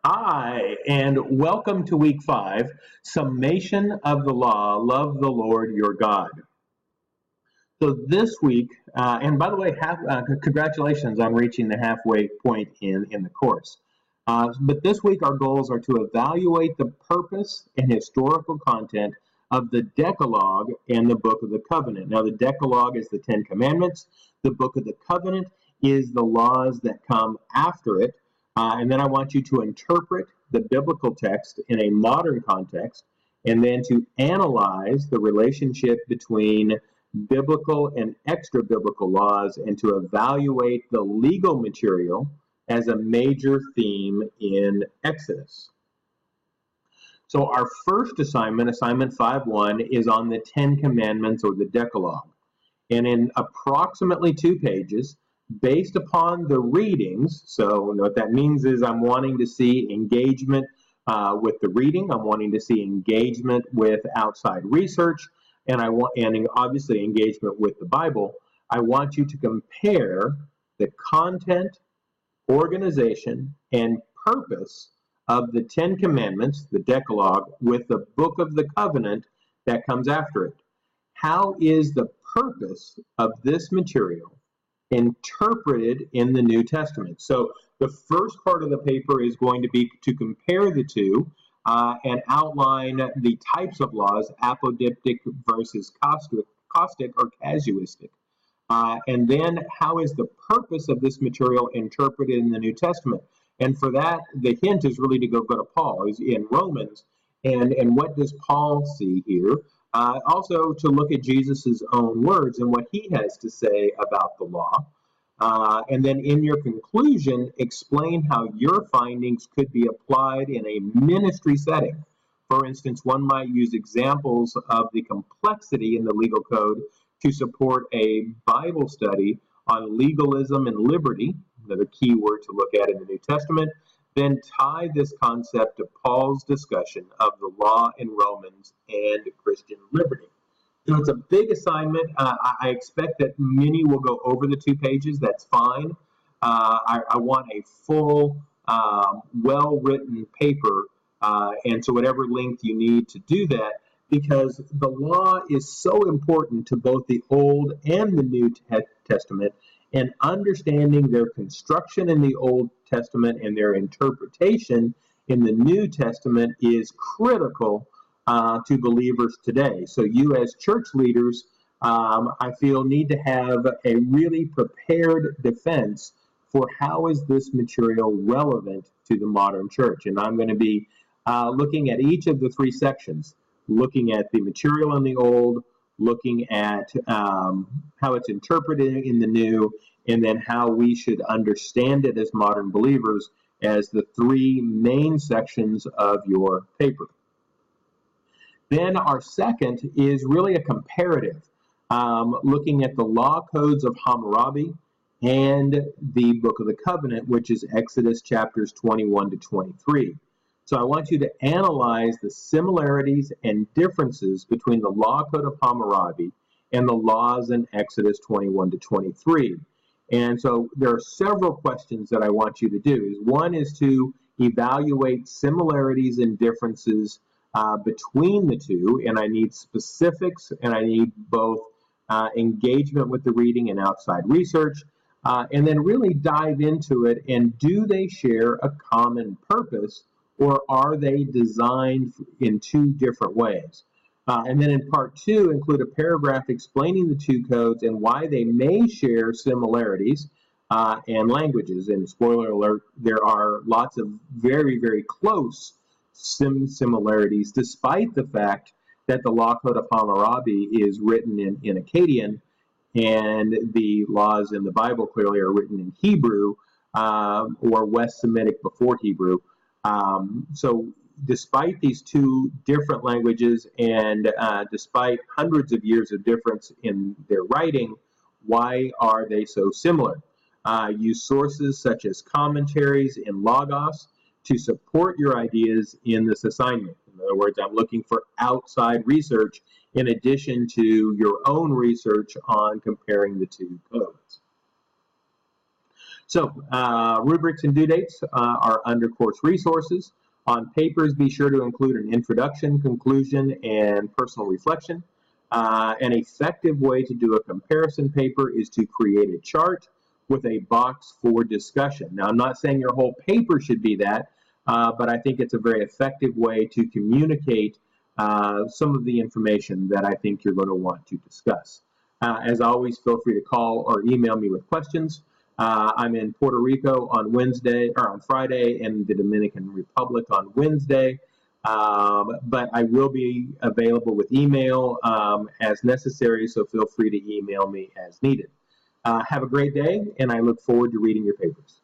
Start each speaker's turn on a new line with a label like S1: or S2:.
S1: Hi, and welcome to week 5, Summation of the Law, Love the Lord your God. So this week, and by the way, congratulations on reaching the halfway point in the course. But this week our goals are to evaluate the purpose and historical content of the Decalogue and the Book of the Covenant. Now the Decalogue is the 10 Commandments. The Book of the Covenant is the laws that come after it. And then I want you to interpret the biblical text in a modern context, and then to analyze the relationship between biblical and extra-biblical laws, and to evaluate the legal material as a major theme in Exodus. So our first assignment, assignment 5.1, is on the 10 Commandments or the Decalogue. And in approximately 2 pages, based upon the readings, so what that means is I'm wanting to see engagement with the reading, I'm wanting to see engagement with outside research, and obviously engagement with the Bible. I want you to compare the content, organization, and purpose of the 10 Commandments, the Decalogue, with the Book of the Covenant that comes after it. How is the purpose of this material interpreted in the New Testament? So the first part of the paper is going to be to compare the two and outline the types of laws, apodictic versus caustic or casuistic. And then how is the purpose of this material interpreted in the New Testament? And for that, the hint is really to go to Paul, is in Romans, and what does Paul see here? Also to look at Jesus' own words and what he has to say about the law. And then in your conclusion, explain how your findings could be applied in a ministry setting. For instance, one might use examples of the complexity in the legal code to support a Bible study on legalism and liberty, another key word to look at in the New Testament. Then tie this concept to Paul's discussion of the law in Romans and Christian liberty. So it's a big assignment. I expect that many will go over the 2 pages. That's fine. I want a full, well-written paper, and so whatever length you need to do that, because the law is so important to both the Old and the New Testament, and understanding their construction in the Old Testament and their interpretation in the New Testament is critical to believers today. So you as church leaders, I feel, need to have a really prepared defense for how is this material relevant to the modern church. And I'm going to be looking at each of the 3 sections, looking at the material in the Old, looking at how it's interpreted in the New, and then how we should understand it as modern believers as the 3 main sections of your paper. Then our second is really a comparative, looking at the law codes of Hammurabi and the Book of the Covenant, which is Exodus chapters 21 to 23. So I want you to analyze the similarities and differences between the law code of Hammurabi and the laws in Exodus 21 to 23. And so there are several questions that I want you to do. One is to evaluate similarities and differences between the two, and I need specifics, and I need both engagement with the reading and outside research, and then really dive into it, and do they share a common purpose, or are they designed in 2 different ways? And then in part 2, include a paragraph explaining the 2 codes and why they may share similarities and languages. And spoiler alert, there are lots of very, very close similarities, despite the fact that the law code of Hammurabi is written in Akkadian, and the laws in the Bible clearly are written in Hebrew or West Semitic before Hebrew. So despite these 2 different languages, and despite hundreds of years of difference in their writing, why are they so similar? Use sources such as commentaries in Logos to support your ideas in this assignment. In other words, I'm looking for outside research in addition to your own research on comparing the 2 codes. So rubrics and due dates are under course resources. On papers, be sure to include an introduction, conclusion, and personal reflection. An effective way to do a comparison paper is to create a chart with a box for discussion. Now, I'm not saying your whole paper should be that, but I think it's a very effective way to communicate some of the information that I think you're going to want to discuss. As always, feel free to call or email me with questions. I'm in Puerto Rico on Friday, and the Dominican Republic on Wednesday. But I will be available with email as necessary, so feel free to email me as needed. Have a great day, and I look forward to reading your papers.